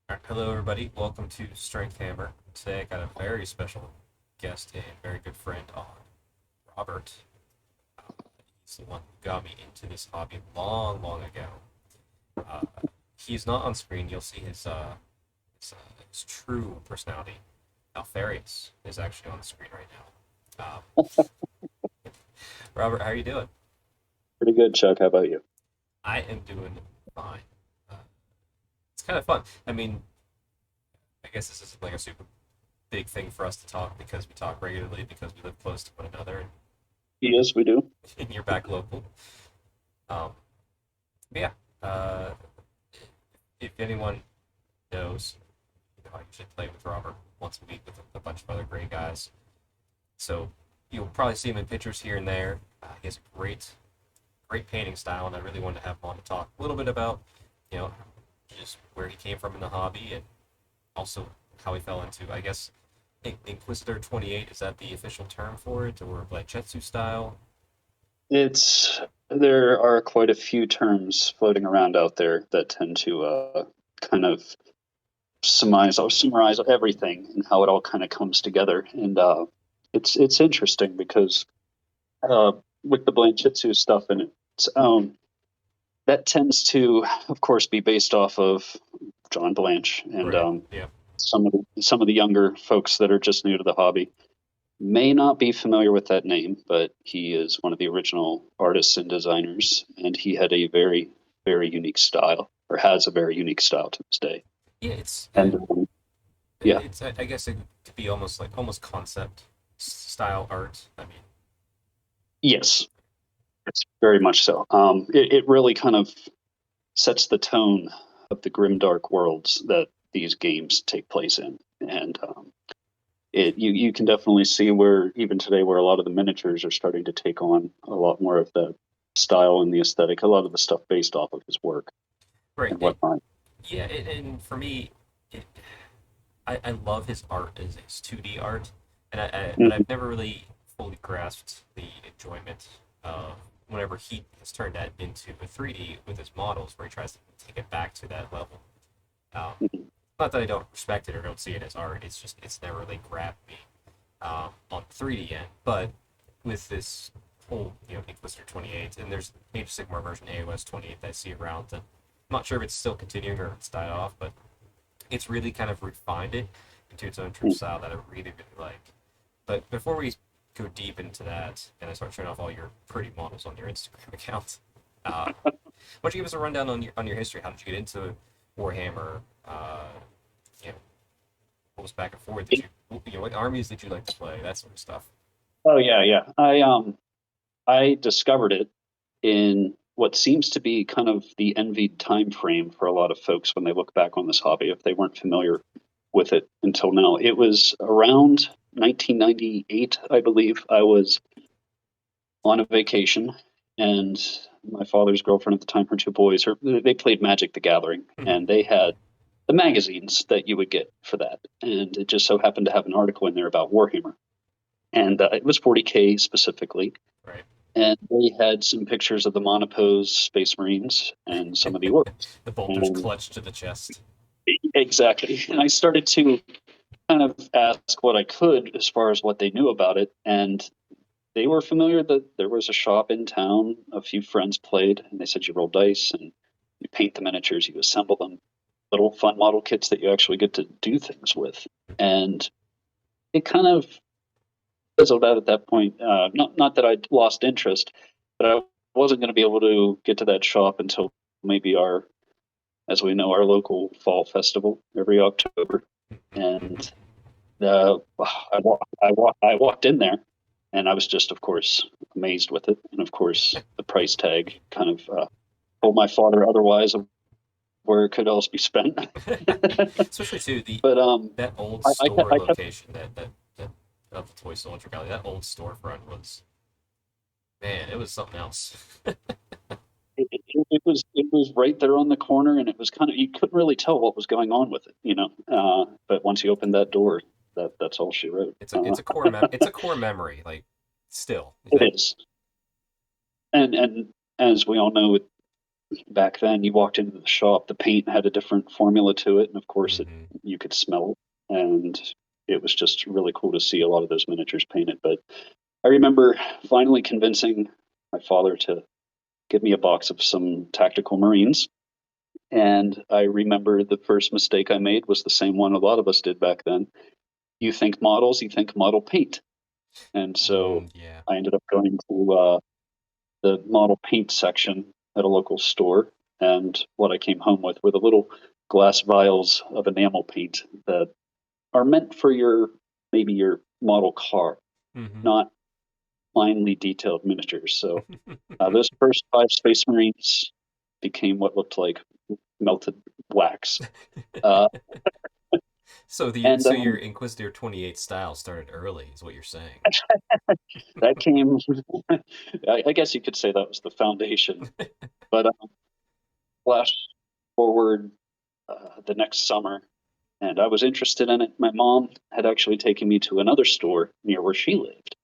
Hello, everybody. Welcome to Strength Hammer. Today, I got a very special guest and very good friend on, Robert. He's the one who got me into this hobby long, long ago. Uh, he's not on screen. You'll see his true personality. Alfarius is actually on the screen right now. Robert, how are you doing? Pretty good, Chuck. How about you? I am doing fine. Uh, it's kind of fun. I mean, I guess this isn't like a super big thing for us to talk because we talk regularly because we live close to one another Yes, we do. and you're back local. Um, but yeah, uh, if anyone knows, I usually play with Robert once a week with a bunch of other great guys. So you'll probably see him in pictures here and there. He has a great painting style, and I really wanted to have him on to talk a little bit about, you know, just where he came from in the hobby and also how he fell into, I guess, Inquisitor 28, is that the official term for it, or Blanchetsu style? It's there are quite a few terms floating around out there that tend to kind of summarize everything and how it all kind of comes together. And it's interesting because uh, with the Blanchitsu stuff in its own, that tends to, of course, be based off of John Blanche and Right. Yeah. some of the younger folks that are just new to the hobby may not be familiar with that name, but he is one of the original artists and designers, and he had a very, very unique style, or has a very unique style to this day. Yeah, it's And yeah, it's I guess it could be almost concept style art. I mean, yes, it's very much so. It really kind of sets the tone of the grim, dark worlds that these games take place in, and you can definitely see where even today where a lot of the miniatures are starting to take on a lot more of the style and the aesthetic, a lot of the stuff based off of his work right. and whatnot. Yeah, and for me, it, I love his art as his 2D art, but Mhm. I've never really fully grasped the enjoyment of whenever he has turned that into a 3D with his models, where he tries to take it back to that level. Um, Not that I don't respect it or don't see it as art. It's just it's never really grabbed me on the 3D end. But with this whole Inquisitor 28, and there's Age of Sigmar version AOS 28 that I see around. And I'm not sure if it's still continuing or if it's died off, but it's really kind of refined it into its own true style that I really like. But before we go deep into that, and I start showing off all your pretty models on your Instagram account, why don't you give us a rundown on your history? How did you get into Warhammer? You know, what was back and forth? What armies did you like to play? That sort of stuff. Oh yeah, yeah. I discovered it in what seems to be kind of the envied time frame for a lot of folks when they look back on this hobby if they weren't familiar with it until now. It was around 1998, I believe. I was on a vacation, and my father's girlfriend at the time, her two boys, they played Magic the Gathering, Mhm. and they had the magazines that you would get for that. And it just so happened to have an article in there about Warhammer. And it was 40K specifically. Right. And they had some pictures of the Monopose Space Marines and some of the orcs. The bolters And clutched to the chest. exactly. And I started to kind of ask what I could as far as what they knew about it. And they were familiar that there was a shop in town. A few friends played, and they said you roll dice and you paint the miniatures, you assemble them, little fun model kits that you actually get to do things with. And it kind of fizzled out at that point. Not that I'd lost interest, but I wasn't going to be able to get to that shop until maybe as we know, our local fall festival every October. And I walked in there, and I was just, of course, amazed with it. And of course, the price tag kind of told my father otherwise of where it could else be spent. Especially too the But that old store I kept location that of the Toy Soldier Valley. That old storefront was, man, it was something else. it was right there on the corner, and it was kind of you couldn't really tell what was going on with it. But once you opened that door, that's all she wrote. It's a core memory. Like still It that is, and as we all know, back then, you walked into the shop, the paint had a different formula to it, and of course, Mm-hmm. you could smell it, and it was just really cool to see a lot of those miniatures painted. But I remember finally convincing my father to give me a box of some tactical Marines. And I remember the first mistake I made was the same one a lot of us did back then. You think models, you think model paint. And so Yeah. I ended up going to the model paint section at a local store. And what I came home with were the little glass vials of enamel paint that are meant for maybe your model car, Mm-hmm. not finely detailed miniatures. So those first 5 Space Marines became what looked like melted wax. Uh, and So your Inquisitor 28 style started early, is what you're saying. that came, I guess you could say that was the foundation. But flash forward the next summer, and I was interested in it. My mom had actually taken me to another store near where she lived.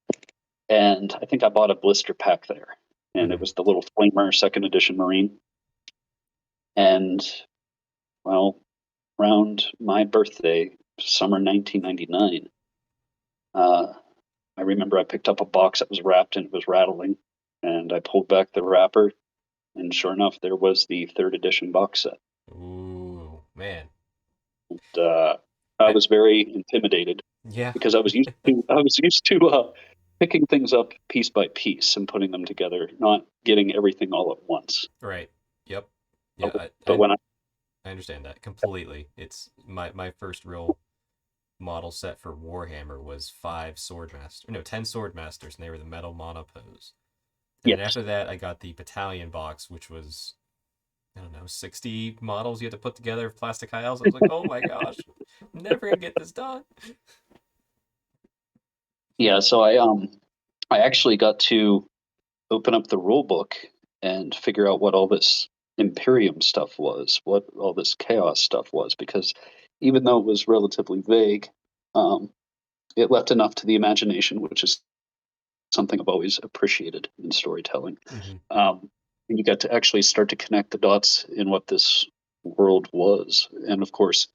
And I think I bought a blister pack there. And it Mm-hmm. was the little Flamer second edition Marine. And, well, around my birthday, summer 1999, uh, I remember I picked up a box that was wrapped and it was rattling. And I pulled back the wrapper, and sure enough, there was the third edition box set. Ooh, man. And, I I, was very intimidated yeah. because I was used to picking things up piece by piece and putting them together, not getting everything all at once. Right. Yep. But, Yeah, but when I I understand that completely. It's my first real model set for Warhammer was 5 swordmasters, no, 10 swordmasters, and they were the metal monopose. And then yes, after that, I got the battalion box, which was, I don't know, 60 models you had to put together of plastic tiles. I was like, oh my gosh, I'm never gonna get this done. yeah, so I actually got to open up the rule book and figure out what all this Imperium stuff was, what all this chaos stuff was, because even though it was relatively vague, um, it left enough to the imagination, which is something I've always appreciated in storytelling. Mm-hmm. And you got to actually start to connect the dots in what this world was. And of course,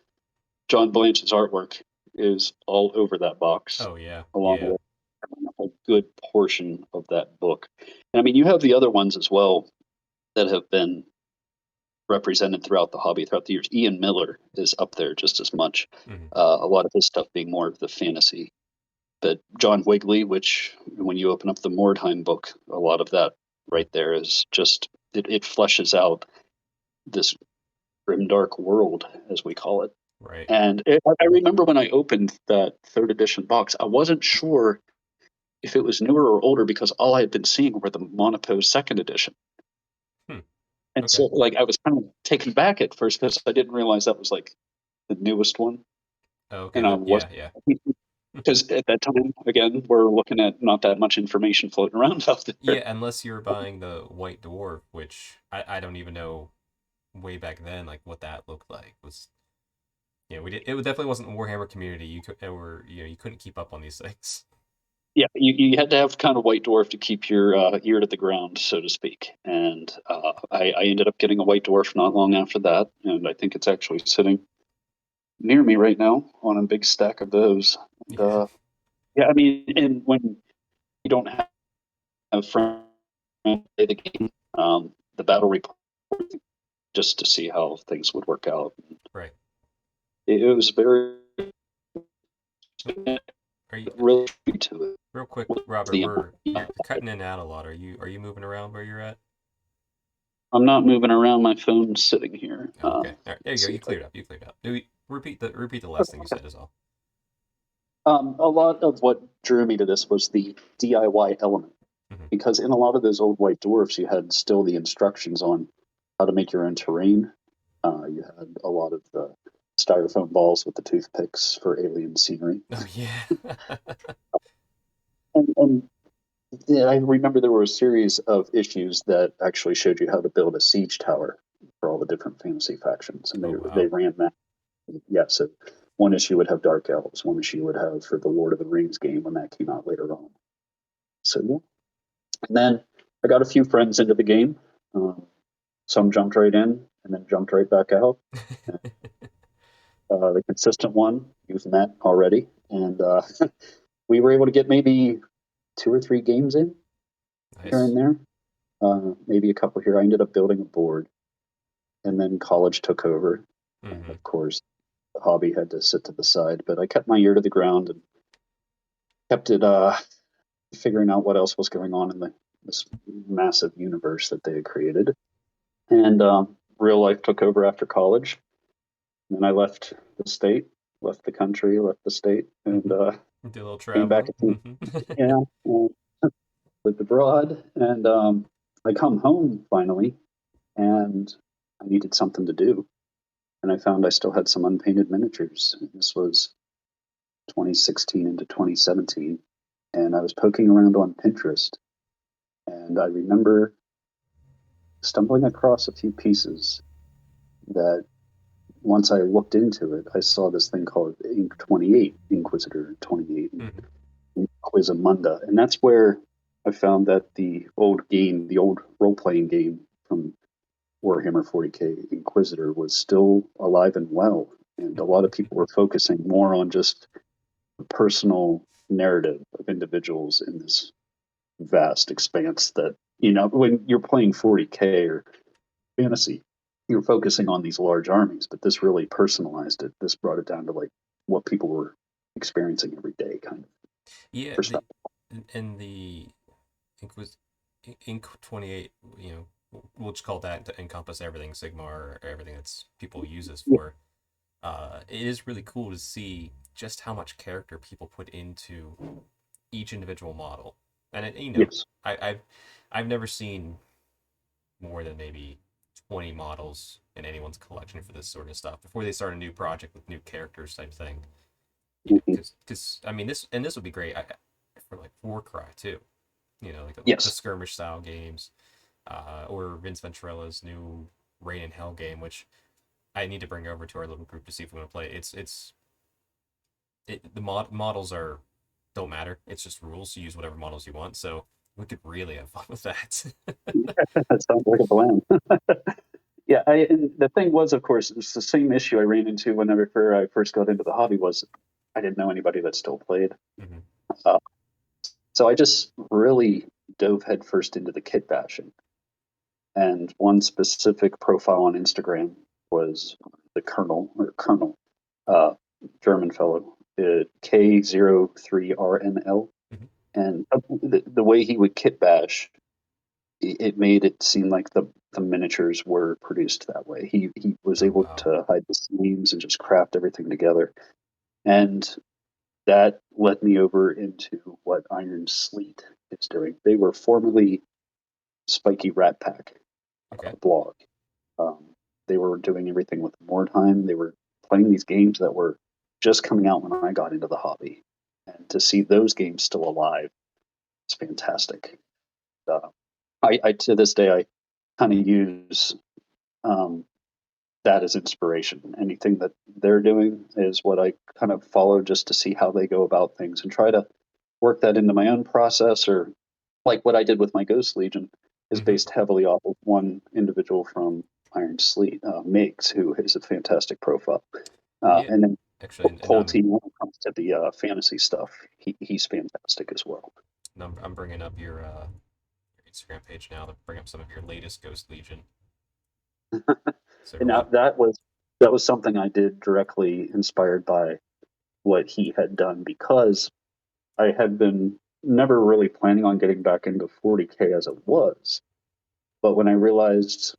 John Blanch's artwork is all over that box, Oh yeah, along yeah. with a good portion of that book. And I mean, you have the other ones as well that have been represented throughout the hobby throughout the years. Ian Miller is up there just as much. Mm-hmm. A lot of his stuff being more of the fantasy. But John Wigley, which when you open up the Mordheim book, a lot of that right there is just it fleshes out this grimdark world, as we call it. Right. And I remember when I opened that third edition box, I wasn't sure if it was newer or older because all I had been seeing were the Monopose second edition. Hmm. And so, Okay. like, I was kind of taken back at first because I didn't realize that was like the newest one. Oh, okay. And I That was yeah, yeah. because at that time, again, we're looking at not that much information floating around out there. Yeah, unless you were buying the White Dwarf, which I don't even know way back then like what that looked like. Was yeah, we did. It definitely wasn't a Warhammer community. You could, or you couldn't keep up on these things. Yeah, you had to have kind of White Dwarf to keep your ear to the ground, so to speak. And I ended up getting a White Dwarf not long after that, and I think it's actually sitting near me right now on a big stack of those. And, Yeah. yeah, I mean, and when you don't have friends play the game, the battle report just to see how things would work out. Right. It was very Are you really to it. real quick, With Robert? the You're cutting in and out a lot. Are you moving around where you're at? I'm not moving around. My phone's sitting here. Oh, okay. All right. There you Let's go. see You if I cleared up. You cleared up. Repeat the last thing you said is all. A lot of what drew me to this was the DIY element, Mm-hmm. because in a lot of those old white dwarfs, you had still the instructions on how to make your own terrain. You had a lot of the styrofoam balls with the toothpicks for alien scenery. Oh yeah. And yeah, I remember there were a series of issues that actually showed you how to build a siege tower for all the different fantasy factions, and Oh they wow. ran that. Yeah, so one issue would have Dark Elves, one issue would have for the Lord of the Rings game when that came out later on. So yeah, and then I got a few friends into the game. Um, some jumped right in and then jumped right back out. The consistent one, using that already. And we were able to get maybe 2 or 3 games in here Nice. and there. Maybe a couple here. I ended up building a board, and then college took over. And Mm-hmm. of course, the hobby had to sit to the side. But I kept my ear to the ground and kept it figuring out what else was going on in this massive universe that they had created. And real life took over after college. And then I left the state, left the country, left the state, and Mm-hmm. Do a little came back traveling. to Mm-hmm. yeah, lived abroad, and I come home finally, and I needed something to do, and I found I still had some unpainted miniatures. This was 2016 into 2017, and I was poking around on Pinterest, and I remember stumbling across a few pieces that once I looked into it, I saw this thing called INQ28, Inquisitor 28, Mm-hmm. Quizamunda, and that's where I found that the old game, the old role-playing game from Warhammer 40k Inquisitor was still alive and well, and a lot of people were focusing more on just the personal narrative of individuals in this vast expanse that, when you're playing 40k or fantasy, you're focusing on these large armies, but this really personalized it. This brought it down to like what people were experiencing every day kind of Yeah, perspective. the Inquis Inc 28, we'll just call that to encompass everything Sigmar, everything that's people use this Yeah. for. It is really cool to see just how much character people put into each individual model. And Yes. I've never seen more than maybe 20 models in anyone's collection for this sort of stuff before they start a new project with new characters type thing. Mhm. Because I mean this would be great for like Warcry too. Like the Yes. skirmish style games, or Vince Ventrella's new Rain in Hell game, which I need to bring over to our little group to see if we want to play. The models are don't matter. It's just rules. You use whatever models you want. So we could really have fun with that. That sounds like a plan. Yeah, and the thing was, of course, it's the same issue I ran into whenever I first got into the hobby was I didn't know anybody that still played. Mm-hmm. Uh, so I just really dove headfirst into the kit bashing. And one specific profile on Instagram was the Colonel, uh, German fellow, K03RNL. Mm-hmm. And the way he would kit bash, it made it seem like the miniatures were produced that way. He was Oh able wow. to hide the seams and just craft everything together. And that led me over into what Iron Sleet is doing. They were formerly Spiky Rat Pack Okay. blog. Um, they were doing everything with Mordheim. They were playing these games that were just coming out when I got into the hobby. And to see those games still alive is fantastic. Uh, I to this day I kind of use um, that as inspiration. Anything that they're doing is what I kind of follow just to see how they go about things and try to work that into my own process. Or like what I did with my Ghost Legion is Mm-hmm. based heavily off of one individual from Iron Sleet, Migs, who is a fantastic profile. Yeah. And then Actually, and Polty, when it comes to the fantasy stuff, he's fantastic as well. I'm bringing up your Instagram page now to bring up some of your latest Ghost Legion. So And everyone, that was something I did directly inspired by what he had done because I had been never really planning on getting back into 40k as it was. But when I realized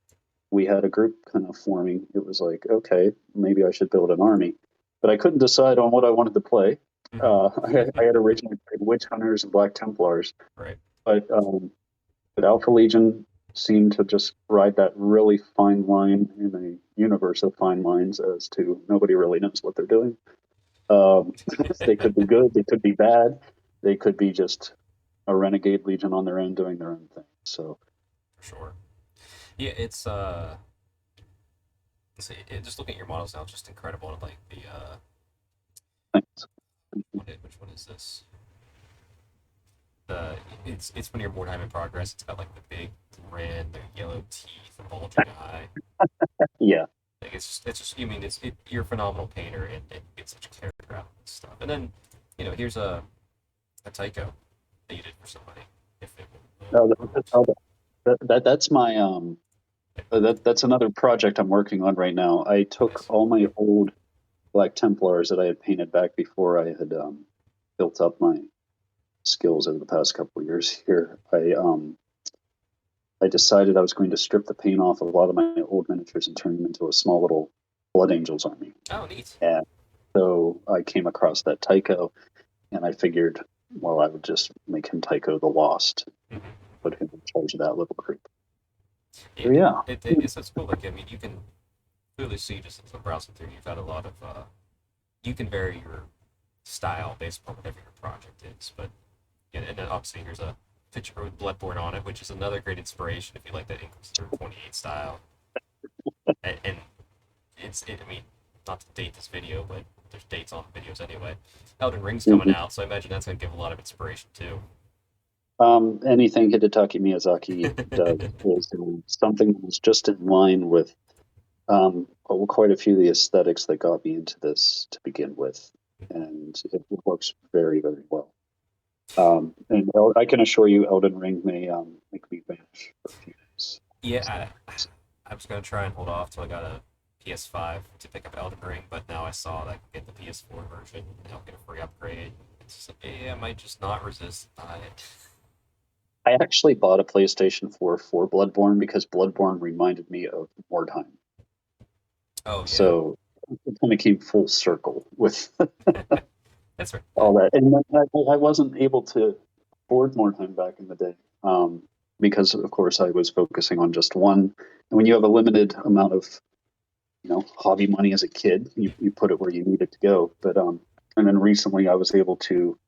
we had a group kind of forming, it was like, okay, maybe I should build an army. But I couldn't decide on what I wanted to play. I had mm-hmm. originally played Witch Hunters and Black Templars, Right. but Alpha Legion seemed to just ride that really fine line in a universe of fine lines as to nobody really knows what they're doing. Um, they could be good, they could be bad, they could be just a renegade legion on their own doing their own thing. So For sure. Yeah, it's let's see, just looking at your models now, it's just incredible. Like the thanks. which one is this? uh, it's when you're more time in progress. It's got like the big grin, the yellow teeth, the bulging eye. Yeah. Like it's just you mean you're a phenomenal painter and get such character out of this stuff. And then here's a Tycho that you did for somebody. If it No, worked. that's my that's another project I'm working on right now. I took Nice. all my old Black Templars that I had painted back before I had built up my skills over the past couple of years here. I decided I was going to strip the paint off of a lot of my old miniatures and turn them into a small little Blood Angels army. Oh, neat. And so I came across that Tycho, and I figured, well, I would just make him Tycho the Lost, Mm-hmm. put him in charge of that little group. So Yeah, yeah. it's cool. Like I mean, you can clearly see just from browsing through, you've had a lot of you can vary your style based upon whatever your project is. But yeah, and then obviously here's a picture with Bloodborne on it, which is another great inspiration if you like that INQ28 style. And I mean, not to date this video, but there's dates on the videos anyway. Elden Ring's coming Mhm. out, so I imagine that's gonna give a lot of inspiration too. Anything Hidetaka Miyazaki does is something that's just in line with quite a few of the aesthetics that got me into this to begin with, and it works very, very well. And I can assure you, Elden Ring may make me vanish for a few days. Yeah, I was gonna try and hold off till I got a PS5 to pick up Elden Ring, but now I saw that I could get the PS4 version and I'll get a free upgrade. It's just like, I might just not resist by it. I actually bought a PlayStation 4 for Bloodborne because Bloodborne reminded me of Mordheim. Oh yeah, So it kind of came full circle with that's right. all that. And I wasn't able to afford Mordheim back in the day because, of course, I was focusing on just one. And when you have a limited amount of, hobby money as a kid, you put it where you need it to go. But and then recently I was able to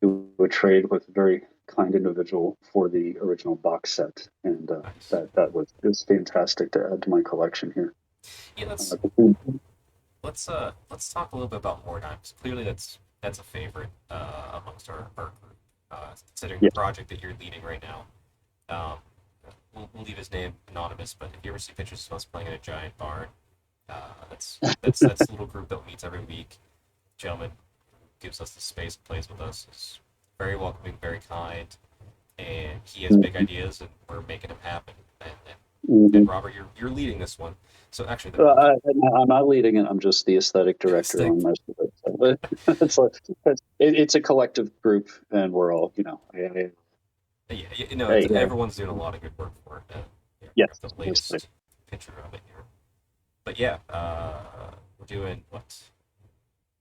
do a trade with a very kind individual for the original box set, and Nice. that was fantastic to add to my collection here. Yeah, Uh, let's talk a little bit about Mordheim. 'Cause clearly that's a favorite amongst our group. Considering the yeah, project that you're leading right now. Um, we'll leave his name anonymous, but if you ever see pictures of us playing in a giant barn, that's the little group that meets every week. Gentleman gives us the space and plays with us. Is very welcoming, very kind, and he has big ideas, and we're making them happen. And mhm. Robert, you're leading this one. So actually, I'm not leading it. I'm just the aesthetic director stick, on most of it. So, it's like it's a collective group, and we're all, yeah, hey, everyone's doing a lot of good work for it. Here, yes, the yes, latest picture of it here. But yeah, we're doing what?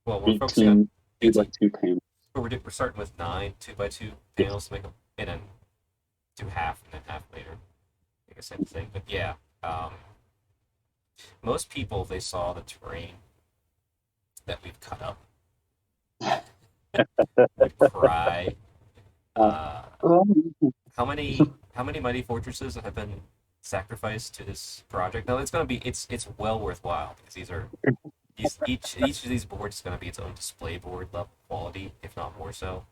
Well, we're focusing on 18 two by 18. two panels. But we're starting with nine 2x2 Yes. panels to make them, and then do half and then half later. I guess same thing. But yeah, um, most people they saw the terrain that we've cut up would cry. Uh, Uh, um, how many mighty fortresses have been sacrificed to this project? No, it's well worthwhile because each of these boards is gonna be its own display board level quality, if not more so.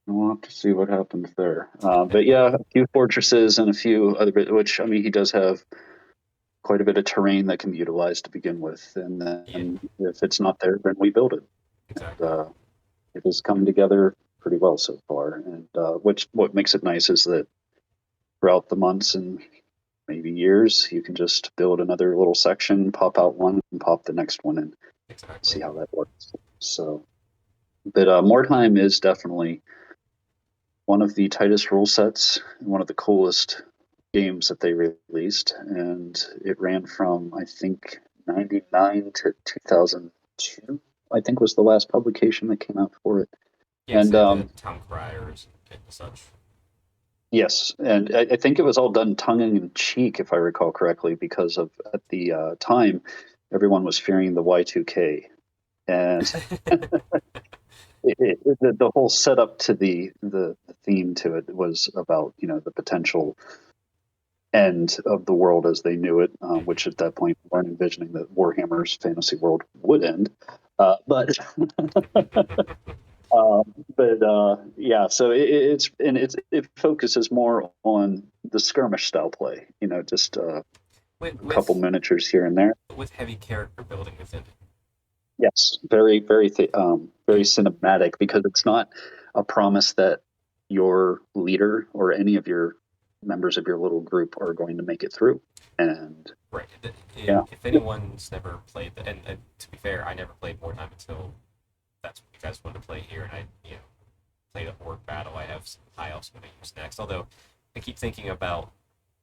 We'll have to see what happens there. But yeah, a few fortresses and a few other bit, which I mean, he does have quite a bit of terrain that can be utilized to begin with. And Yeah, then if it's not there, then we build it. And exactly. it has come together pretty well so far. And what makes it nice is that throughout the months and maybe years, you can just build another little section, pop out one, and pop the next one, and Exactly. see how that works. So, but Mordheim is definitely one of the tightest rule sets, and one of the coolest games that they released. And it ran from, I think, 99 to 2002, I think was the last publication that came out for it. Yeah, And say the town criers and such. yes, and I think it was all done tongue in cheek, if I recall correctly, because of at the time, everyone was fearing the Y2K. And the whole setup to the theme to it was about, the potential end of the world as they knew it, which at that point we weren't envisioning that Warhammer's fantasy world would end. But But yeah, so it focuses more on the skirmish style play. Just with a couple with miniatures here and there. with heavy character building within it. Yes, very cinematic because it's not a promise that your leader or any of your members of your little group are going to make it through. And Right. yeah, If anyone's never played, and to be fair, I never played Wartime until that's what you guys wanted to play here, and I played a horde battle. I have some high elves I'm going to use next. Although I keep thinking about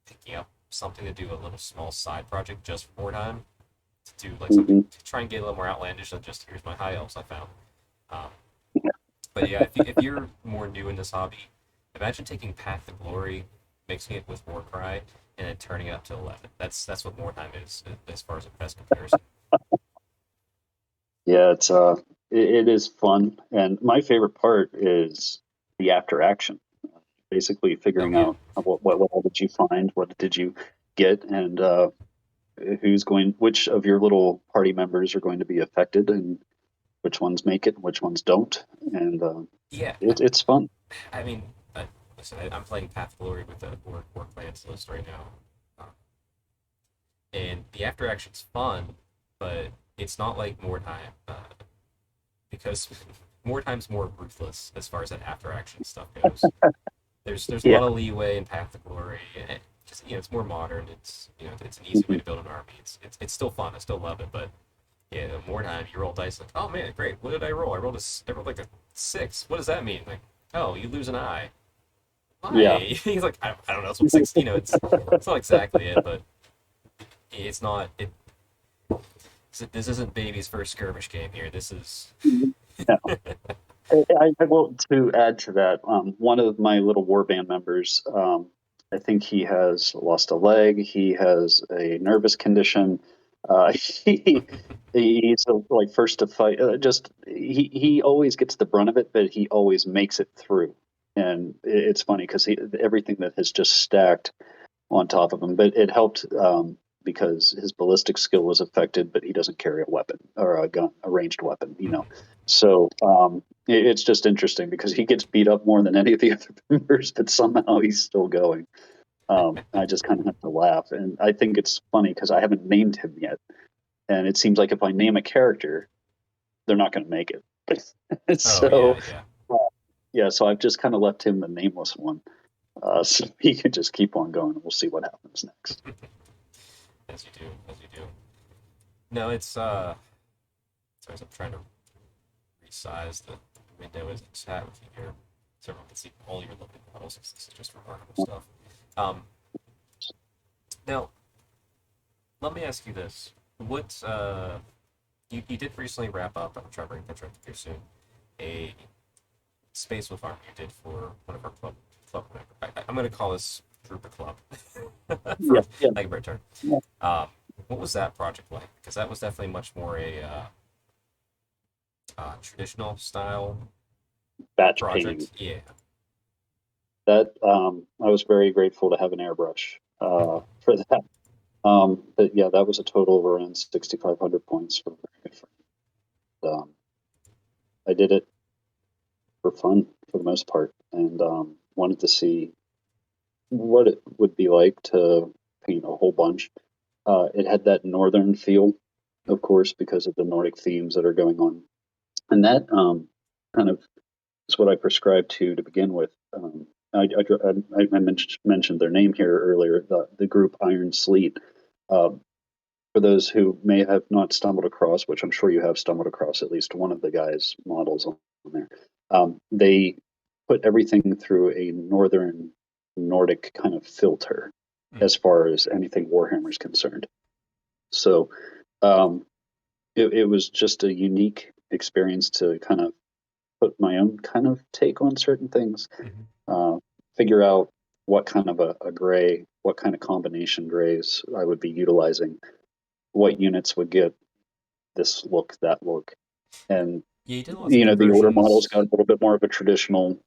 picking up something to do a little small side project just for Wartime to do like something hmm to try and get a little more outlandish than just here's my high elves I found. Um, yeah, but yeah, if you're more new in this hobby, imagine taking Path to Glory, mixing it with Warcry, and then turning it up to 11. That's what Wartime is as far as a best comparison. yeah, it is fun. And my favorite part is the after action, basically Oh figuring yeah, out what all did you find, what did you get, and which of your little party members are going to be affected, and which ones make it, and which ones don't, and yeah. it's fun. I mean, listen, I'm playing Path to Glory with the War Clans list right now, and the after action's fun, but it's not like Wartime because Wartime's more ruthless as far as that after action stuff goes. There's a Yeah. lot of leeway in Path to Glory, and just it's more modern. It's an easy way Mhm. to build an army. It's still fun. I still love it, but yeah, more time you roll dice like, oh man, great. What did I roll? I rolled like a 6. What does that mean? Like, oh, you lose an eye. Yeah. Why? He's like, I don't know. It's what 6. It's not exactly it, but it's not. This isn't baby's first skirmish game here. This is. Yeah. I want to add to that. One of my little warband members, I think he has lost a leg. He has a nervous condition. He he's like first to fight. Just he always gets the brunt of it, but he always makes it through. And it's funny because everything that has just stacked on top of him. But it helped because his ballistic skill was affected, but he doesn't carry a weapon or a gun, a ranged weapon. So it's just interesting because he gets beat up more than any of the other members, but somehow he's still going. I just kind of have to laugh, and I think it's funny because I haven't named him yet, and it seems like if I name a character, they're not going to make it. Oh yeah, So yeah. uh, yeah, so I've just kind of left him the nameless one, so he can just keep on going. We'll see what happens next. As you do, as you do. No, it's Sorry, I'm trying to resize the window as a chat with you here, so everyone can see all your lovely models. This is just remarkable stuff. Um, Now, let me ask you this: What you did recently wrap up? I'm trying to bring that right here soon. A space with arm you did for one of our club members. I'm going to call this group a club Yeah, for yeah, lack of a better term. yeah. What was that project like? Because that was definitely much more a traditional style Batch painting. project. Yeah. That I was very grateful to have an airbrush for that. But yeah, that was a total of around 6,500 points for a very good friend. I did it for fun for the most part, and wanted to see what it would be like to paint a whole bunch. It had that northern feel, of course, because of the Nordic themes that are going on, and that kind of is what I prescribed to begin with. I mentioned their name here earlier, the group Iron Sleet. Um, for those who may have not stumbled across, which I'm sure you have stumbled across at least one of the guys' models on there, they put everything through a northern Nordic kind of filter Mm. as far as anything Warhammer is concerned. So um, it was just a unique experience to kind of put my own kind of take on certain things, Mm-hmm. uh, figure out what kind of a gray, what kind of combination grays I would be utilizing, what units would get this look, that look. And, Yeah, you did lots of the older models got conversions. a little bit more of a traditional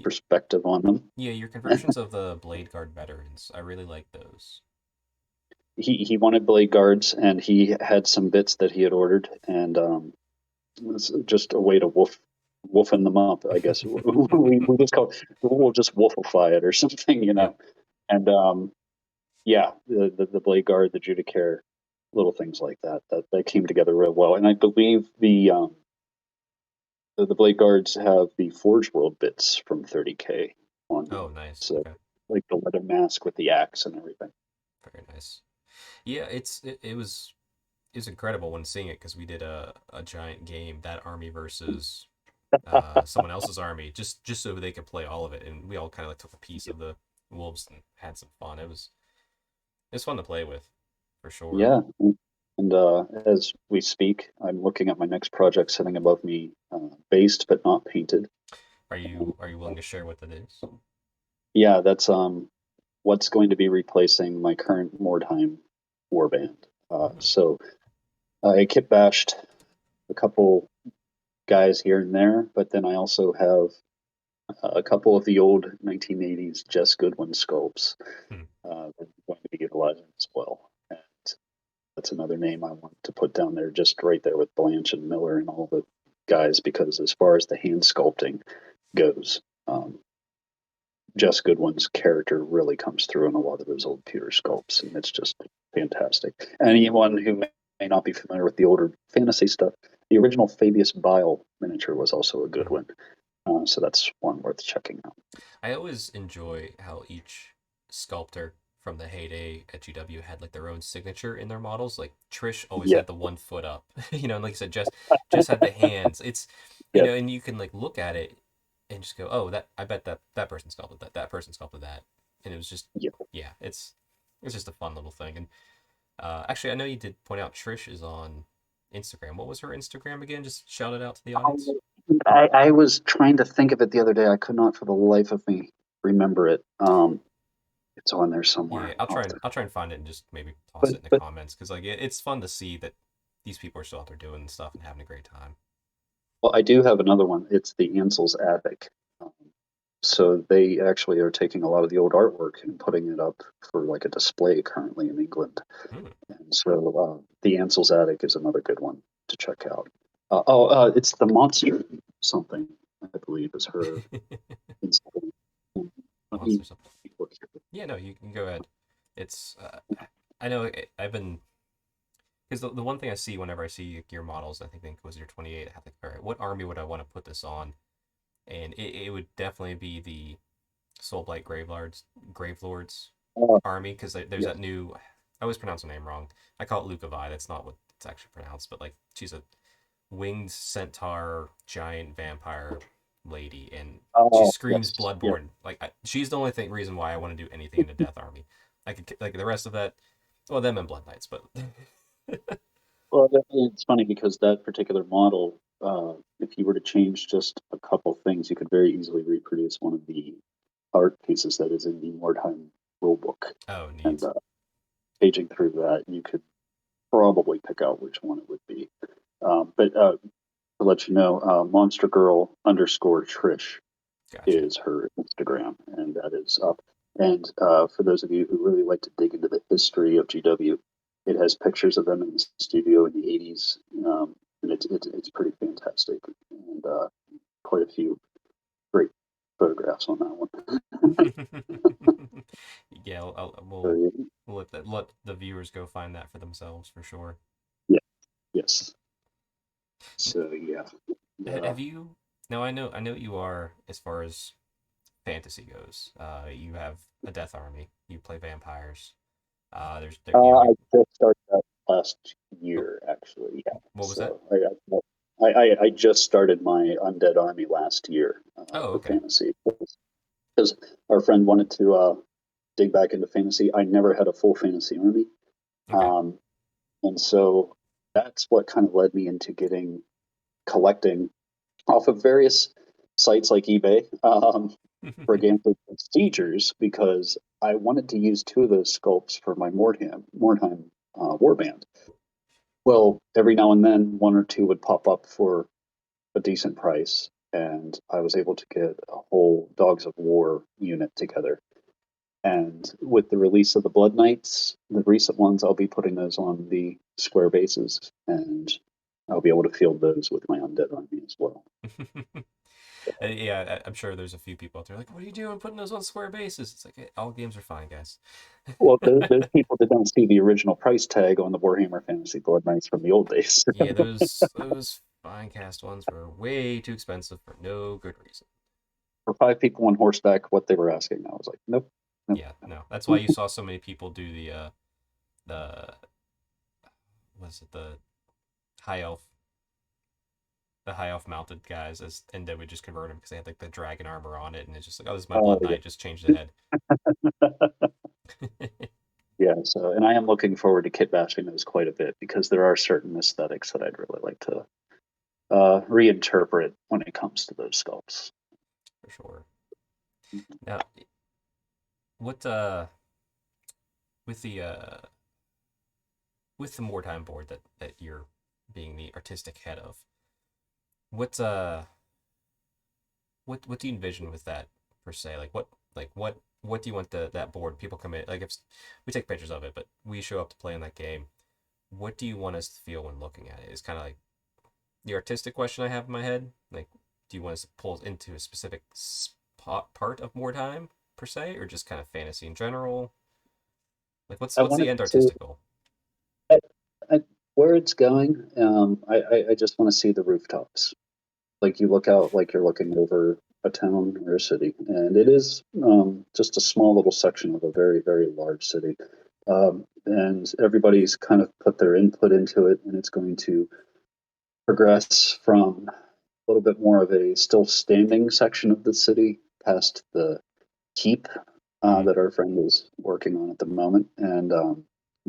perspective on them. Yeah, your conversions of the Blade Guard veterans, I really like those. He wanted blade guards, and he had some bits that he had ordered, and it was just a way to wolf. woofing them up, I guess. We just call we'll just woofify it or something, you Yep. know. And yeah, the blade guard, the Judicare, little things like that came together real well. And I believe the blade guards have the Forge World bits from 30K on Oh, them. nice. So Okay. like the leather mask with the axe and everything. Very nice. Yeah, it was incredible when seeing it because we did a giant game, that army versus someone else's army, just so they could play all of it, and we all kind of like took a piece of the wolves and had some fun. It was fun to play with, for sure. Yeah. And as we speak, I'm looking at my next project sitting above me, based but not painted. Are you willing to share what that is? Yeah, that's what's going to be replacing my current Mordheim warband. Hmm. So I kit bashed a couple guys here and there, but then I also have a couple of the old 1980s Jess Goodwin sculpts Hmm. that I'm going to be utilizing as well. And that's another name I want to put down there, just right there with Blanche and Miller and all the guys, because as far as the hand sculpting goes, Jess Goodwin's character really comes through in a lot of those old pewter sculpts, and it's just fantastic. Anyone who may not be familiar with the older fantasy stuff, the original Fabius Bile miniature was also a good Hmm. one. So that's one worth checking out. I always enjoy how each sculptor from the heyday at GW had like their own signature in their models. Like Trish always Yeah, had the 1 foot up, and like you said, just had the hands. It's yeah, and you can like look at it and just go, oh, that I bet that person sculpted that, that person sculpted that, and it was just yeah. yeah, it's just a fun little thing. And actually, I know you did point out Trish is on Instagram. What was her Instagram again? Just shout it out to the audience. I was trying to think of it the other day. I could not for the life of me remember it. It's on there Yeah, somewhere. I'll try and find it and just maybe toss But it in the but comments because like it's fun to see that these people are still out there doing stuff and having a great time. well, I do have another one. It's the Ansel's Attic. Um, so they actually are taking a lot of the old artwork and putting it up for like a display currently in England. Hmm. And so the Ansel's Attic is another good one to check out. It's the monster something, I believe, is her Instagram. Let me Monster something. look here. Yeah, no, you can go ahead. It's I know I've been because the one thing I see whenever I see gear models, I think was your 28. I have like, all right, what army would I want to put this on? And it would definitely be the Soulblight Gravelords Uh, army because there's yes. that new. I always pronounce her name wrong. I call it Lucavi. That's not what it's actually pronounced, but like she's a winged centaur giant vampire lady, and she Oh, screams yes. Yeah. Bloodborne. Like she's the only reason why I want to do anything in a Death Army. I could like the rest of that. Well, them and Blood Knights, but Well, it's funny because that particular model, if you were to change just a couple things, you could very easily reproduce one of the art pieces that is in the Mordheim rulebook. oh, And neat. paging through that, you could probably pick out which one it would be. But to let you know, Monster Girl underscore Trish Gotcha. is her Instagram, and that is up. And for those of you who really like to dig into the history of GW, it has pictures of them in the studio in the 80s, and it's pretty fantastic. And quite a few great photographs on that one. Yeah, So, we'll let the viewers go find that for themselves for sure. yeah, yes. So, yeah. Have you? Now I know you are as far as fantasy goes. You have a Death Army. You play vampires. There's there, you know I you. just started that last Oh, year, actually. Yeah. what was that? So I just started my Undead Army last year Oh, for okay, fantasy because our friend wanted to dig back into fantasy. I never had a full fantasy army, okay. um, and so that's what kind of led me into getting collecting off of various sites like eBay. For example, Siegers, because I wanted to use two of those sculpts for my Mordheim warband. Well, every now and then, one or two would pop up for a decent price, and I was able to get a whole Dogs of War unit together. And with the release of the Blood Knights, the recent ones, I'll be putting those on the square bases, and I'll be able to field those with my undead army as well. Yeah, I'm sure there's a few people out there like, what are you doing putting those on square bases? It's like, hey, all games are fine, guys. Well, those people that don't see the original price tag on the Warhammer Fantasy Blood Knights from the old days. Yeah, those fine cast ones were way too expensive for no good reason. For 5 people on horseback, what they were asking, I was like, nope, nope. Yeah, no. That's why you saw so many people do the was it high elf the high elf mounted guys as and they would just convert them because they had like the dragon armor on it and it's just like, oh, this is my blood Yeah. knight, just change the head. Yeah, so and I am looking forward to kit bashing those quite a bit because there are certain aesthetics that I'd really like to reinterpret when it comes to those sculpts. For sure. Now, what with the uh with the wartime board that you're being the artistic head of, what what do you envision with that per se? What do you want that board people come in like if we take pictures of it, but we show up to play in that game? What do you want us to feel when looking at it? It's kind of like the artistic question I have in my head. Like, do you want us to pull into a specific part of wartime per se, or just kind of fantasy in general? Like, I what's the wanted end to artistic goal? I, I, where it's going. I just want to see the rooftops. Like you look out, like you're looking over a town or a city, and it is just a small little section of a very, very large city. And everybody's kind of put their input into it, and it's going to progress from a little bit more of a still standing section of the city past the keep Mm-hmm. that our friend is working on at the moment, and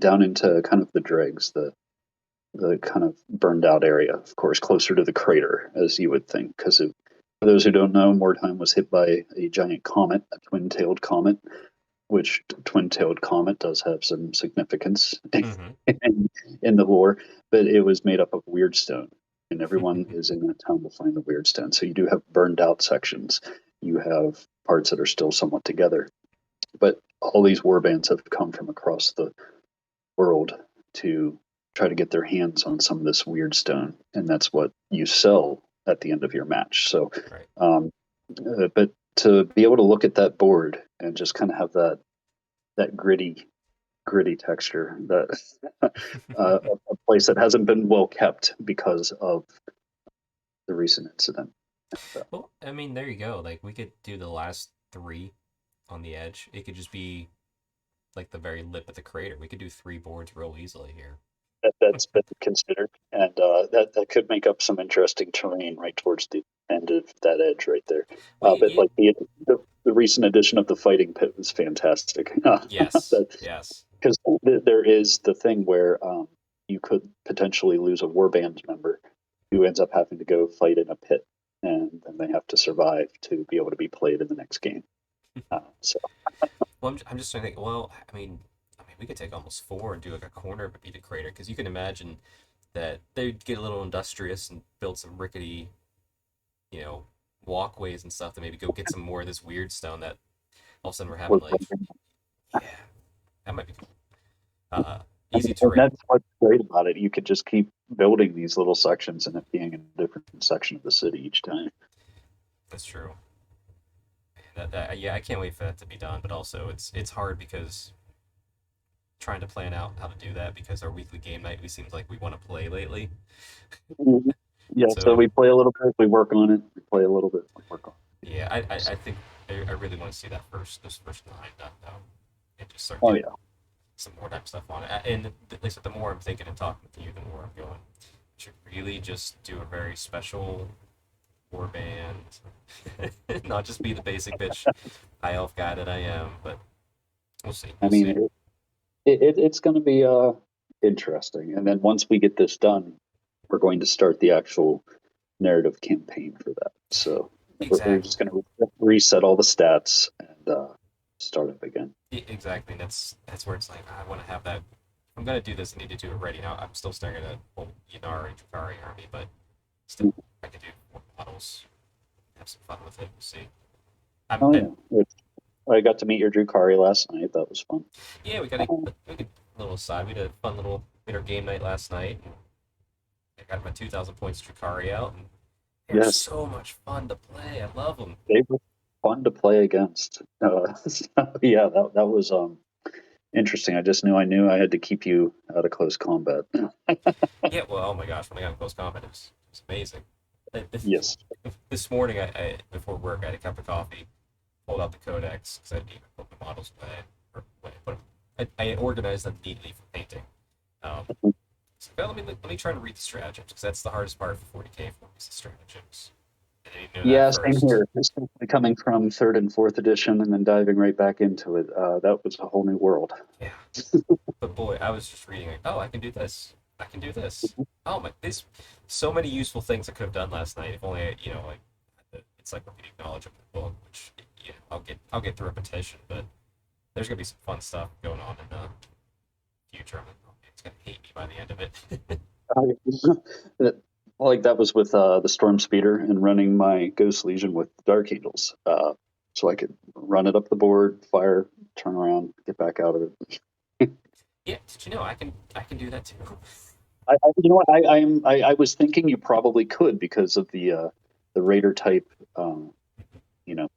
down into kind of the dregs, the kind of burned out area, of course, closer to the crater, as you would think. Because for those who don't know, Mordheim was hit by a giant comet, a twin tailed comet, which twin tailed comet does have some significance Mm-hmm. in the lore, but it was made up of weird stone. And everyone is in that town to find the weird stone. So you do have burned out sections. You have parts that are still somewhat together. But all these war bands have come from across the world to try to get their hands on some of this weird stone, and that's what you sell at the end of your match. So, Right. but to be able to look at that board and just kind of have that gritty texture, that a place that hasn't been well kept because of the recent incident. Well, I mean, there you go. Like, we could do the last three on the edge. It could just be like the very lip of the crater. We could do three boards real easily here. That's been considered, and that could make up some interesting terrain right towards the end of that edge right there. Well, But like the recent addition of the fighting pit was fantastic. yes, yes. Because there is the thing where you could potentially lose a warband member who ends up having to go fight in a pit, and then they have to survive to be able to be played in the next game. So Well, I'm just trying to think. Well, I mean, we could take almost four and do like a corner of a beaded crater because you can imagine that they'd get a little industrious and build some rickety, you know, walkways and stuff to maybe go get some more of this weird stone that all of a sudden we're having like, yeah, that might be cool. Easy and terrain. that's what's great about it. You could just keep building these little sections and it being in a different section of the city each time. That's true. Yeah, I can't wait for that to be done. But also, it's hard because trying to plan out how to do that because our weekly game night we seems like we want to play lately. Mhm. Yeah, so So we play a little bit, we work on it. We play a little bit, we work on it. yeah, I think I really want to see that this first nine done though, and just start Oh getting yeah. some more type stuff on it. And at least the more I'm thinking and talking with you, the more I'm going. We should really just do a very special war band, not just be the basic bitch high elf guy that I am, but we'll see. I We'll mean, see. it's going to be interesting. And then once we get this done, we're going to start the actual narrative campaign for that. So we're Exactly. just going to reset all the stats and start up again. Exactly. That's where it's like I want to have that. I'm gonna do this. I need to do it ready now. I'm still staring at a whole Yanari and Drakari army, but still, I can do more models. Have some fun with it. We'll see. Oh And yeah, I got to meet your Drukari last night. That was fun. yeah, we got a little aside. We did a fun little we had our game night last night. I got my 2,000 points Drukhari out, and they're Yes, so much fun to play. I love them. they were fun to play against. So, yeah, that was interesting. I knew I had to keep you out of close combat. Yeah, well, oh my gosh, when I got in close combat, it was amazing. This, Yes. this morning, before work, I had a cup of coffee, pulled out the codex because I didn't even put my models away, or when I put them, I organized them neatly for painting. Um, so let me try to read the stratagems because that's the hardest part for 40k for me is the stratagems. And I didn't know that Yeah, same first. here. Especially coming from third and fourth edition and then diving right back into it. That was a whole new world. Yeah, but boy, I was just reading like, oh, I can do this. I can do this. Oh my, this so many useful things I could have done last night if only like the encyclopedic knowledge of the book, which yeah, I'll get through repetition, but there's gonna be some fun stuff going on in the future. I'm like, oh, man, it's gonna hate me by the end of it. That- like that was with the Storm Speeder and running my Ghost Legion with Dark Angels. So I could run it up the board, fire, turn around, get back out of it. Yeah, did you know I can do that too? You know what? I was thinking you probably could because of the Raider type, um, you know,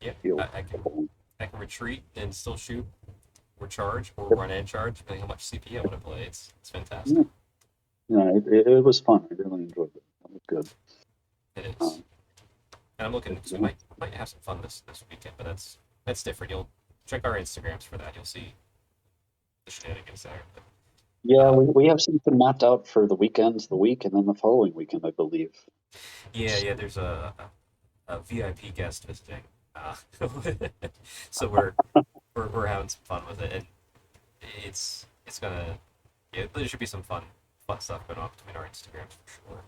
Yeah, field. I can retreat and still shoot or charge or run and charge depending on how much CP I want to play. It's fantastic. Yeah, yeah, it was fun. I really enjoyed it. That was good. It is. Um, And I'm looking because we might have some fun this weekend, but that's different. You'll check our Instagrams for that. You'll see the shenanigans there. But, yeah, we have something mapped out for the weekends, the week, and then the following weekend, I believe. yeah. There's a VIP guest visiting, uh, so we're having some fun with it, and it's gonna yeah. There should be some fun stuff going on between our Instagrams for sure.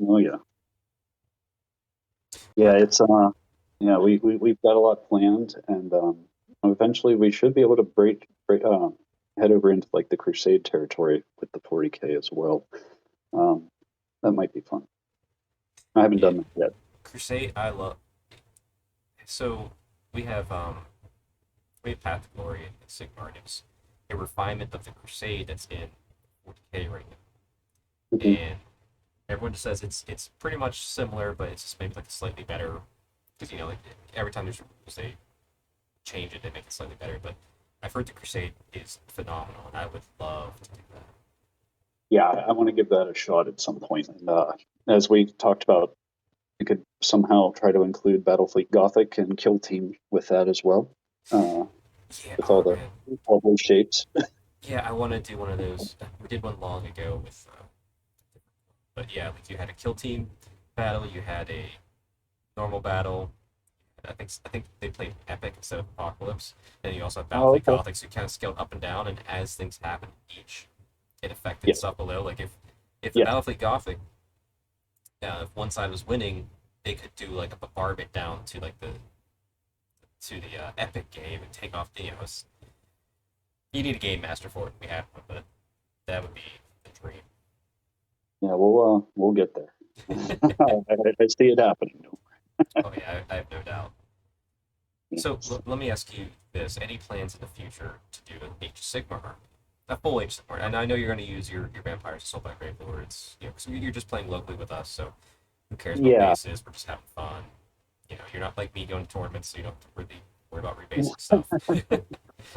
Oh yeah, yeah. But It's we've got a lot planned, and eventually we should be able to head over into like the Crusade territory with the 40K as well. Um, that might be fun. I haven't yeah, done that yet. Crusade I love. So we have um we have Path to Glory and Sigmar, and it's a refinement of the Crusade that's in 40k right now. Mhm. And everyone just says it's pretty much similar, but it's just maybe like a slightly better because like every time there's rules they change it, they make it slightly better. But I've heard the Crusade is phenomenal, and I would love to do that. Yeah, I want to give that a shot at some point. And as we talked about, we could somehow try to include Battlefleet Gothic and Kill Team with that as well, uh, Yeah, with oh man, all those shapes. yeah, I want to do one of those. We did one long ago with, but yeah, like you had a kill team battle, you had a normal battle. I think they played epic instead of apocalypse, and you also have Oh, Battlefleet okay. Gothic, so you kind of scaled up and down, and as things happened, each it affected Yeah, stuff below. Like if the yeah, Battlefleet Gothic, if one side was winning, they could do like a bombardment down to like the epic game and take off. You need a game master for it. We have one, but that would be the dream. yeah. We'll get there. I see it happening. Oh yeah, I have no doubt. So Yes. let me ask you this: any plans in the future to do an Age of Sigmar army, a full Age of Sigmar? And I know you're going to use your vampires, assault by grave lords, because you're just playing locally with us. So who cares about Yeah. bases? We're just having fun. You're not like me going to tournaments, so you don't have to really worry about rebasing stuff.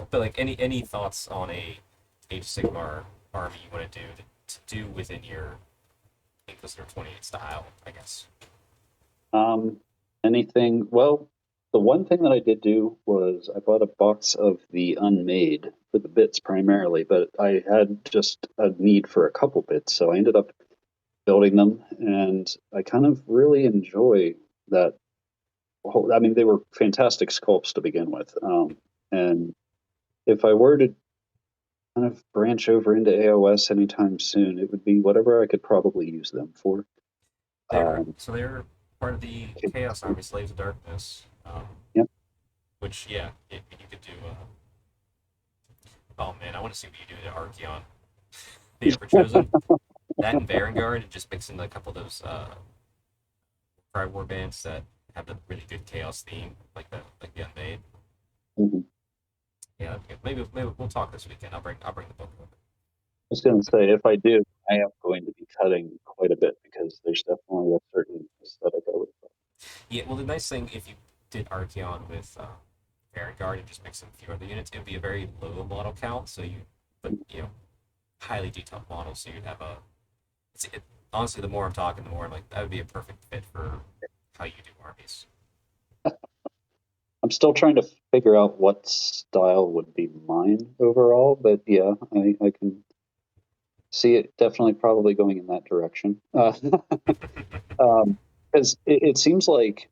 But like any thoughts on a Age of Sigmar army you want to do within your Inquisitor 28 style, I guess. Um, anything? Well, the one thing that I did do was I bought a box of the unmade for the bits primarily, but I had just a need for a couple bits, so I ended up building them, and I kind of really enjoy that whole. I mean, they were fantastic sculpts to begin with, and if I were to kind of branch over into AOS anytime soon, it would be whatever I could probably use them for. Um, They're part of the Chaos Army, Slaves of Darkness. yep. Which yeah, you could do. Oh man, I want to see what you do to Archeon, the Ever Chosen. That and Varangard, and just mix in a couple of those Cry War bands that have the really good Chaos theme, like the Unmade. Mhm. Yeah, maybe we'll talk this weekend. I'll bring the book over. was going to say, if I do, I am going to be cutting quite a bit because there's definitely a certain aesthetic I would. Yeah, well, the nice thing if you did Archeon with Vanguard and just mix in a few other units, it would be a very low model count. So you, but highly detailed models. So you'd have a. Honestly, the more I'm talking, the more I'm like that would be a perfect fit for how you do armies. I'm still trying to figure out what style would be mine overall, but yeah, I can see it definitely probably going in that direction. Because it seems like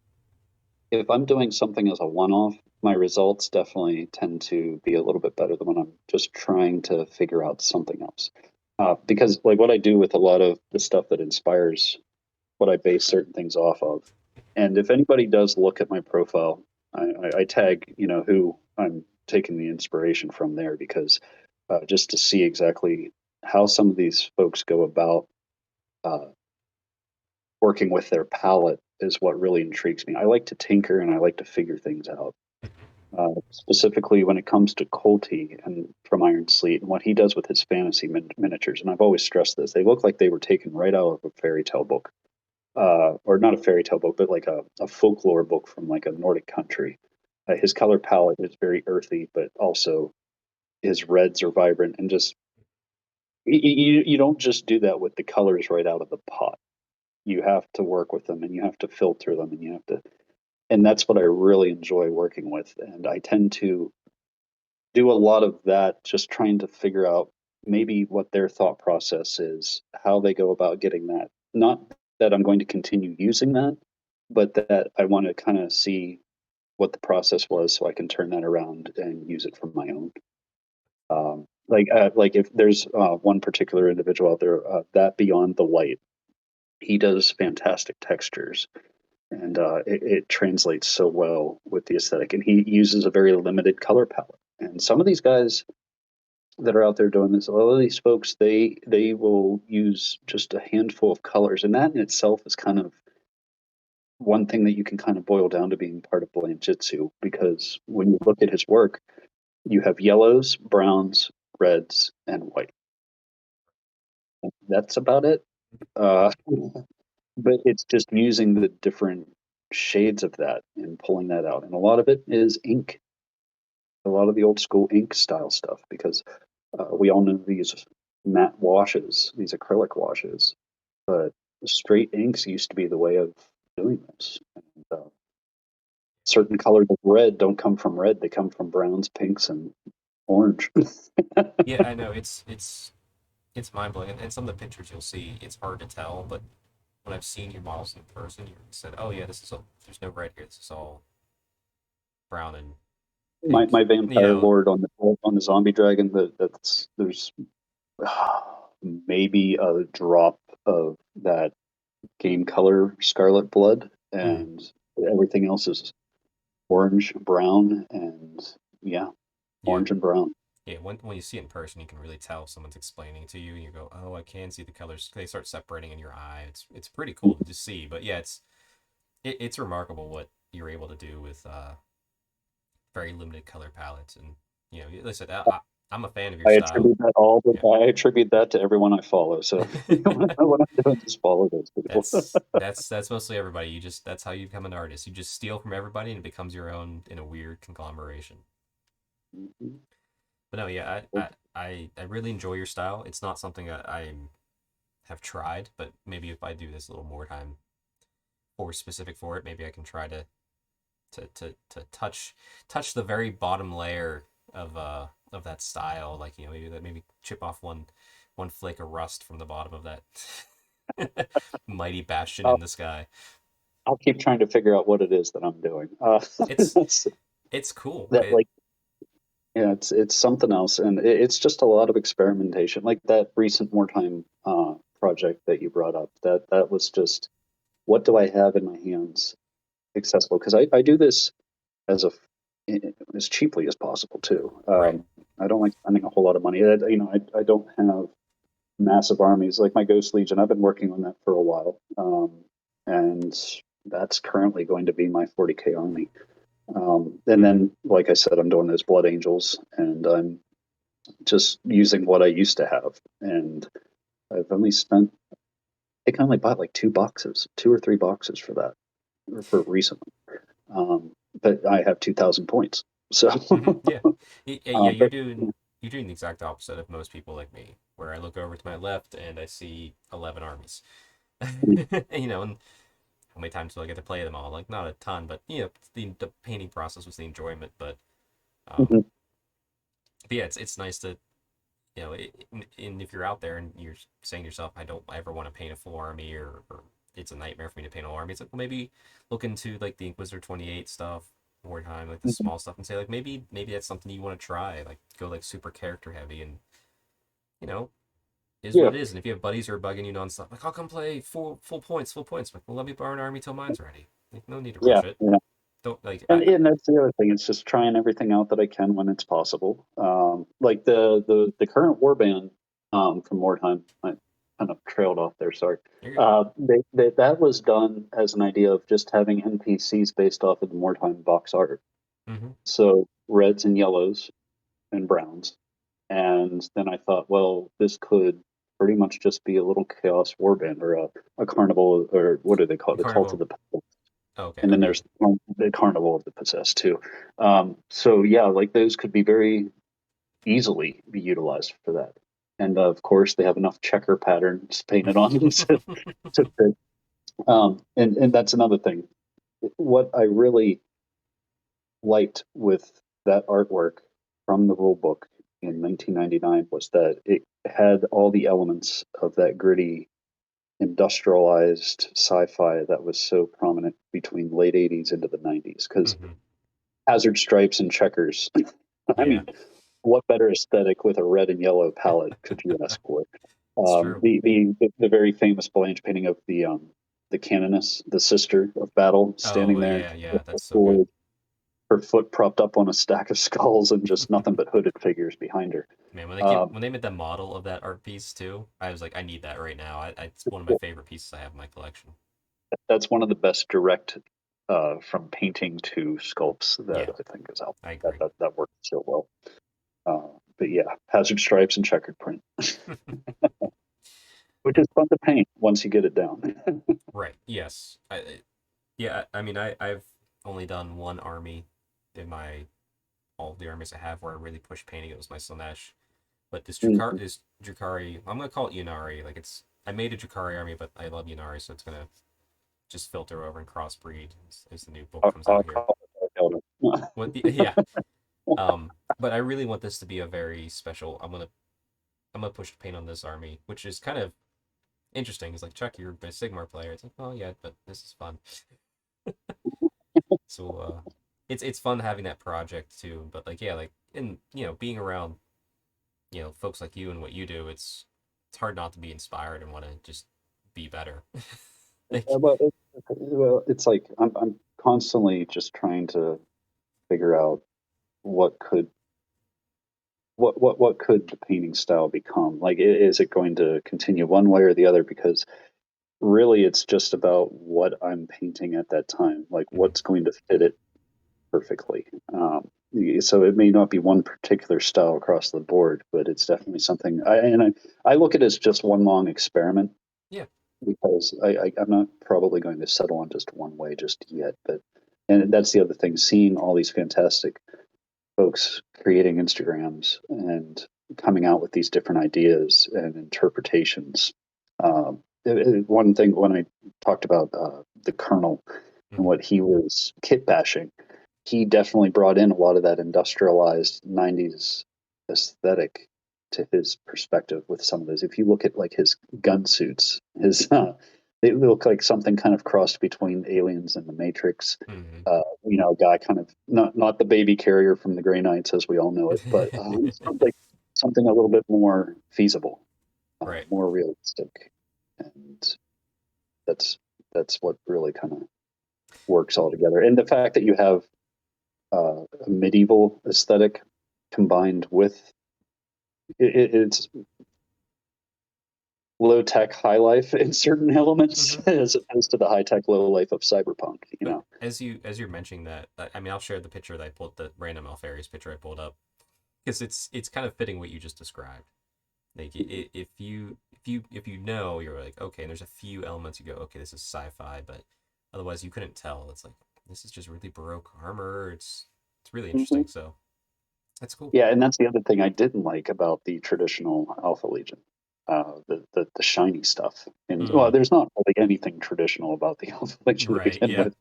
if I'm doing something as a one-off, my results definitely tend to be a little bit better than when I'm just trying to figure out something else. Because like what I do with a lot of the stuff that inspires what I base certain things off of. And if anybody does look at my profile, I tag, who I'm taking the inspiration from there because just to see exactly how some of these folks go about uh, working with their palette is what really intrigues me. I like to tinker and I like to figure things out. Specifically when it comes to Colty and from Iron Sleet and what he does with his fantasy miniatures. And I've always stressed this. They look like they were taken right out of a fairy tale book. Or not a fairy tale book, but like a folklore book from like a Nordic country. His color palette is very earthy, but also his reds are vibrant and just you don't just do that with the colors right out of the pot. You have to work with them and you have to filter them and you have to, and that's what I really enjoy working with. And I tend to do a lot of that, just trying to figure out maybe what their thought process is, how they go about getting that. Not that I'm going to continue using that, but that I want to kind of see what the process was so I can turn that around and use it for my own. Like if there's one particular individual out there, that Beyond the Light, he does fantastic textures and it translates so well with the aesthetic. And he uses a very limited color palette. And some of these guys that are out there doing this, a lot of these folks, they will use just a handful of colors, and that in itself is kind of one thing that you can kind of boil down to being part of Jitsu, because when you look at his work, you have yellows, browns, reds, and white. That's about it. But it's just using the different shades of that and pulling that out. And a lot of it is ink, a lot of the old school ink style stuff, because we all know these matte washes, these acrylic washes, but straight inks used to be the way of doing this. And, certain colors of red don't come from red; they come from browns, pinks, and orange. Yeah, I know it's mind blowing, and some of the pictures you'll see, it's hard to tell, but when I've seen your models in person, you said, "Oh yeah, this is all. There's no red here. This is all brown and pink." My You vampire know, lord on the zombie dragon, that's there's maybe a drop of that game color scarlet blood, mm, and everything else is orange, brown, and yeah, yeah, orange and brown. yeah. When you see it in person, you can really tell if someone's explaining to you, and you go, "Oh, I can see the colors." They start separating in your eye. It's pretty cool to just see. But yeah, it's remarkable what you're able to do with very limited color palettes. And listen, I'm a fan of your style. Yeah. I attribute that to everyone I follow. So when I'm doing, just follow those people. that's mostly everybody. That's how you become an artist. You just steal from everybody and it becomes your own in a weird conglomeration. But no, yeah, I really enjoy your style. It's not something I have tried, but maybe if I do this a little more time or specific for it, maybe I can try to touch the very bottom layer of that style. Like maybe chip off one flake of rust from the bottom of that mighty bastion I'll, in the sky. I'll keep trying to figure out what it is that I'm doing. It's it's cool. That like yeah, it's something else, and it's just a lot of experimentation. Like that recent wartime project that you brought up. That was just what do I have in my hands accessible? Because I do this as a as cheaply as possible too. Right. I don't like spending a whole lot of money. I don't have massive armies like my Ghost Legion. I've been working on that for a while, and that's currently going to be my 40K army. And Mm-hmm. then, like I said, I'm doing those Blood Angels, and I'm just using what I used to have. And I've only spent, I think I only bought like 2 boxes, 2 or 3 boxes for that, or for recently. Um, but I have 2,000 points. So, Yeah. Yeah, but you're doing the exact opposite of most people like me, where I look over to my left and I see 11 armies. And how many times do I get to play them all? Like not a ton, but the painting process was the enjoyment. Um, Mhm. but yeah, it's nice to and if you're out there and you're saying to yourself, I don't ever want to paint a full army, or it's a nightmare for me to paint a whole army. It's like, well, maybe look into like the Inquisitor 28 stuff, Wartime, like the small stuff, and say like maybe that's something you want to try, like go like super character heavy, and you know is what Yeah, it is. And if you have buddies who are bugging you nonstop, like I'll come play full points, like well let me borrow an army till mine's ready. Like no need to yeah, rush it. yeah. Don't like And that's the other thing. It's just trying everything out that I can when it's possible. Like the current warband from Mordheim, I kind of trailed off there. Sorry. you're good. That was done as an idea of just having NPCs based off of the Mordheim box art. Mm-hmm. So reds and yellows and browns. And then I thought, well, this could pretty much just be a little chaos warband or a carnival, or what do they call it? The The cult of Carnival. the, Oh, okay, and then okay. there's the carnival of the possessed too. So yeah, like those could be very easily be utilized for that. And of course, they have enough checker patterns painted on them to fit. And that's another thing. What I really liked with that artwork from the rule book in 1999 was that it had all the elements of that gritty industrialized sci-fi that was so prominent between late 80s into the 90s, because Mm-hmm. hazard stripes and checkers. I Yeah, mean, what better aesthetic with a red and yellow palette could you ask for? it's true. The very famous Blanche painting of the canoness, the sister of battle, standing Oh there, yeah, yeah, with that's so good. her foot propped up on a stack of skulls and just nothing but hooded figures behind her. Man, Um, when they made that model of that art piece too, I was like, I need that right now. It's one of my favorite pieces I have in my collection. that's one of the best direct from painting to sculpts that Yeah, I think is out. I That agree. that works so well. But yeah, hazard stripes and checkered print, which is fun to paint once you get it down. Right. Yes. Yeah. I mean, I've only done one army in my all of the armies I have where I really pushed painting. It was my Slanesh. But Mhm. this Drukari. I'm gonna call it Yunari. Like I made a Drukari army, but I love Yunari, so it's gonna just filter over and crossbreed as the new book comes I'll out here. call it Elder. Yeah. But I really want this to be a very special. I'm gonna push paint on this army, which is kind of interesting. It's like Chuck, you're a Sigmar player. It's like, oh yeah, but this is fun. So it's fun having that project too. But like yeah, like in being around folks like you and what you do, it's hard not to be inspired and want to just be better. Like It's like I'm constantly just trying to figure out what could what could the painting style become? Like, is it going to continue one way or the other? Because really, it's just about what I'm painting at that time, like mhm, what's going to fit it perfectly. So it may not be one particular style across the board, but it's definitely something. I look at it as just one long experiment, yeah, because I'm not probably going to settle on just one way just yet. But and that's the other thing, seeing all these fantastic folks creating Instagrams and coming out with these different ideas and interpretations. One thing when I talked about the Colonel and mhm, what he was kit bashing, he definitely brought in a lot of that industrialized 90s aesthetic to his perspective with some of those. If you look at like his gun suits, they look like something kind of crossed between Aliens and the Matrix. mhm. A guy kind of not the baby carrier from the Grey Knights as we all know it, but something a little bit more feasible, Right. more realistic, and that's what really kind of works all together. And the fact that you have a medieval aesthetic combined with it's low tech, high life in certain elements, Hmm. as opposed to the high tech, low life of cyberpunk. You But know, as you're mentioning that, I mean, I'll share the picture that I pulled, the random Alfarius picture I pulled up. because it's kind of fitting what you just described. Like if you know, you're like, okay, and there's a few elements you go, okay, this is sci-fi, but otherwise you couldn't tell. It's like this is just really baroque armor. It's really interesting. So that's cool. Yeah, and that's the other thing I didn't like about the traditional Alpha Legion, the shiny stuff. And well, Mm, there's not really anything traditional about the Alpha Legion to right. begin Yeah. with.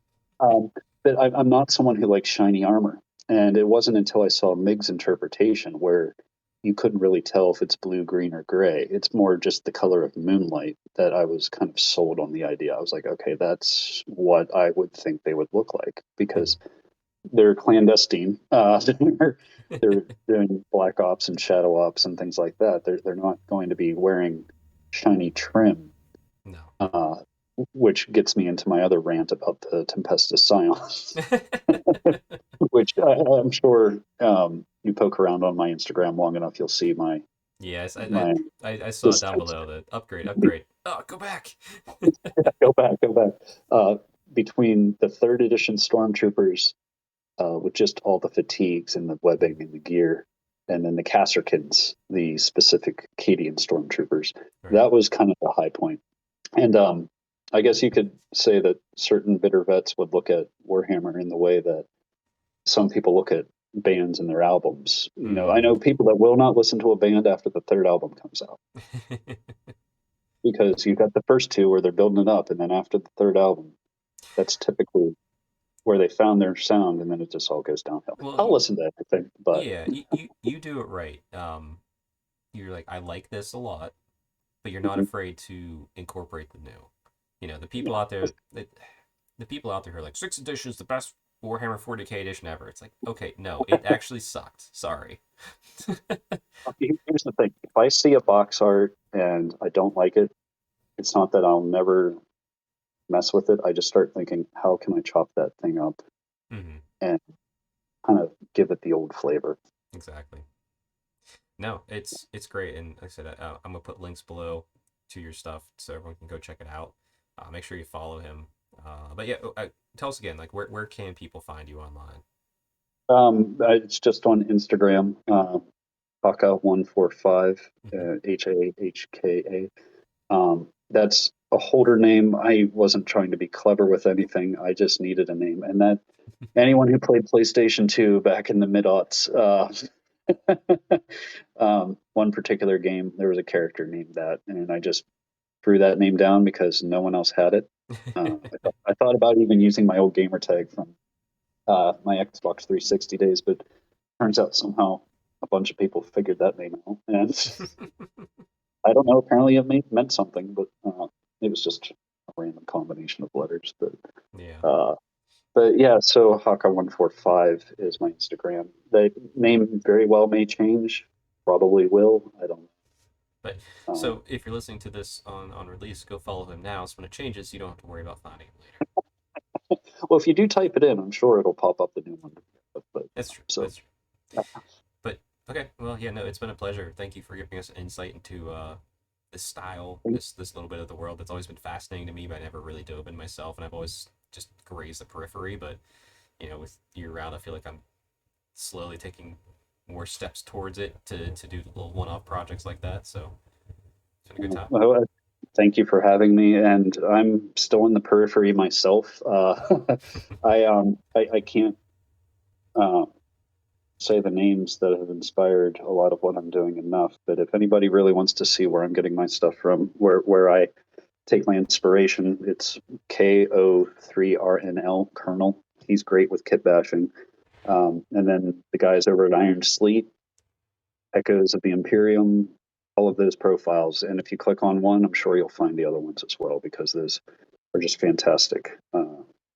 But I'm not someone who likes shiny armor, and it wasn't until I saw Mig's interpretation where you couldn't really tell if it's blue, green, or gray. It's more just the color of moonlight that I was kind of sold on the idea. I was like, okay, that's what I would think they would look like because they're clandestine. They're doing black ops and shadow ops and things like that. They're not going to be wearing shiny trim, No. uh, which gets me into my other rant about the Tempestus Scions, which I'm sure you poke around on my Instagram long enough, you'll see Yes, my I saw it down dislikes. below the upgrade, upgrade. Oh, go back. Go back, go back. Between the third edition stormtroopers with just all the fatigues and the webbing and the gear, and then the Kasserkins, the specific Cadian stormtroopers. Right. That was kind of the high point. And I guess you could say that certain bitter vets would look at Warhammer in the way that some people look at bands and their albums. You know, I Mm. know people that will not listen to a band after the third album comes out because you've got the first two where they're building it up, and then after the third album, that's typically where they found their sound, and then it just all goes downhill. Well, I'll listen to everything, but yeah, you do it right. You're like, I like this a lot, but you're not mhm, afraid to incorporate the new. You know, yeah. the people out there who are like, sixth edition is the best Warhammer 40K edition ever. It's like, okay, no, it actually sucked. Sorry. Here's the thing: if I see a box art and I don't like it, it's not that I'll never mess with it. I just start thinking, how can I chop that thing up Hmm. and kind of give it the old flavor? Exactly. No, it's great, and like I said, I'm gonna put links below to your stuff so everyone can go check it out. Make sure you follow him. But yeah, tell us again, like where can people find you online? It's just on Instagram, Hakha145, Hmm. Hahka. That's a holder name. I wasn't trying to be clever with anything. I just needed a name, and that anyone who played PlayStation 2 back in the mid aughts, one particular game, there was a character named that, and I just threw that name down because no one else had it. I thought about even using my old gamer tag from my Xbox 360 days, but turns out somehow a bunch of people figured that name out, and I don't know. Apparently, meant something, but it was just a random combination of letters. Yeah, Uh, but yeah, so Hakha145 is my Instagram. The name very well may change. Probably will. I don't but know. so if you're listening to this on release, go follow him now. So when it changes, you don't have to worry about finding him later. Well, if you do type it in, I'm sure it'll pop up the new one. But That's true. so That's true. But okay, well, yeah, no, it's been a pleasure. Thank you for giving us an insight into this style, this little bit of the world that's always been fascinating to me, but I never really dove in myself, and I've always just grazed the periphery. But with year round, I feel like I'm slowly taking more steps towards it to do little one-off projects like that. So it's been a good time. well, thank you for having me. And I'm still in the periphery myself. I can't uh, say the names that have inspired a lot of what I'm doing enough. But if anybody really wants to see where I'm getting my stuff from, where I take my inspiration, it's KO3RNL Colonel. He's great with kit bashing. And then the guys over at Iron Sleet, Echoes of the Imperium, all of those profiles. And if you click on one, I'm sure you'll find the other ones as well because those are just fantastic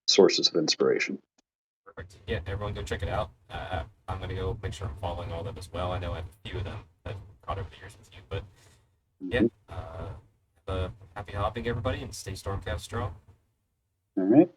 sources of inspiration. Perfect. Yeah, everyone go check it out. I'm gonna go make sure I'm following all of them as well. I know I have a few of them that I've caught over the years with you, but yeah, Mhm. happy hopping, everybody, and stay Stormcast strong. All right.